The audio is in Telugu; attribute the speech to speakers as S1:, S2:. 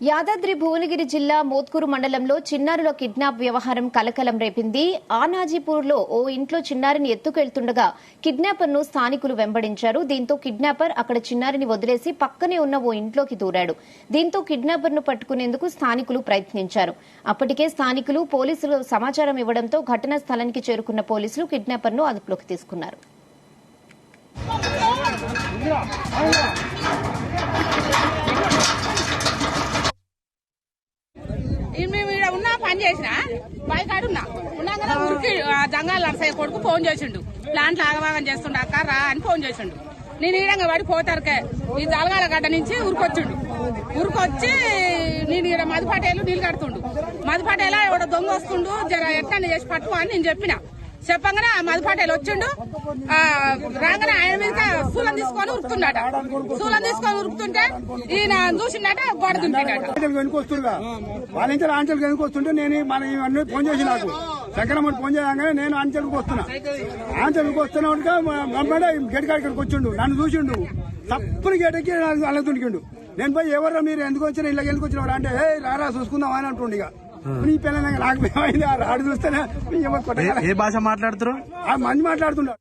S1: యాదాద్రి భువనగిరి జిల్లా మోత్కూరు మండలంలో చిన్నారుల కిడ్నాప్ వ్యవహారం కలకలం రేపింది. ఆనాజీపూర్లో ఓ ఇంట్లో చిన్నారిని ఎత్తుకెళ్తుండగా కిడ్నాపర్ను స్థానికులు వెంబడించారు. దీంతో కిడ్నాపర్ అక్కడ చిన్నారిని వదిలేసి పక్కనే ఉన్న ఓ ఇంట్లోకి దూరాడు. దీంతో కిడ్నాపర్ను పట్టుకునేందుకు స్థానికులు ప్రయత్నించారు. అప్పటికే స్థానికులు పోలీసులు సమాచారం ఇవ్వడంతో ఘటనా స్థలానికి చేరుకున్న పోలీసులు కిడ్నాపర్ను అదుపులోకి తీసుకున్నారు.
S2: మేము ఇక్కడ ఉన్నా పని చేసిన బయకాడు ఉన్నా ఊరికి జంగాల నర్సయ్య కొడుకు ఫోన్ చేసిండు. ప్లాంట్లు ఆగవాగం చేస్తుండ అక్క రా అని ఫోన్ చేసిండు. నేను ఈడంగా పడి పోతారుకే ఈ జలగాల గడ్డ నుంచి ఉరికొచ్చిండు. ఉరికొచ్చి నేను ఇక్కడ మధుపాటేలు నీళ్ళు కడుతుండు. మధుపాటేలా ఎవడో దొంగ వస్తుండు, జర ఎట్లా చేసి పట్టు అని నేను చెప్పగానే మధుపాటేలు వచ్చిండు. రాగానే ఆయన మీద శూలం తీసుకొని ఉరుకుతుండట. శూలం తీసుకొని ఉరుకుతుంటే ఈయన చూసిండట, గోడ దుంకిండట.
S3: వాళ్ళ నుంచి ఆంచల్కి ఎందుకు వస్తుంటే నేను మన ఫోన్ చేసి నాకు శంకరమ్మ ఫోన్ చేయగానే నేను ఆంచల్కి వస్తున్నా. ఆంచల్కి వస్తున్నా గేట్ కాడికి వచ్చిండు. నన్ను చూసిండు, తప్పుడు గేటకి అలా దునికిండు. నేను పోయి ఎవరు మీరు ఎందుకు వచ్చినా ఇళ్ళకి ఎందుకు వచ్చినవారు అంటే రారా చూసుకుందాం అని అంటుండే. ఇక నీ పిల్లలు నాకు ఏమైంది ఆడు చూస్తేనే
S4: ఏ భాష మాట్లాడుతారు?
S3: మంది మాట్లాడుతున్నాడు.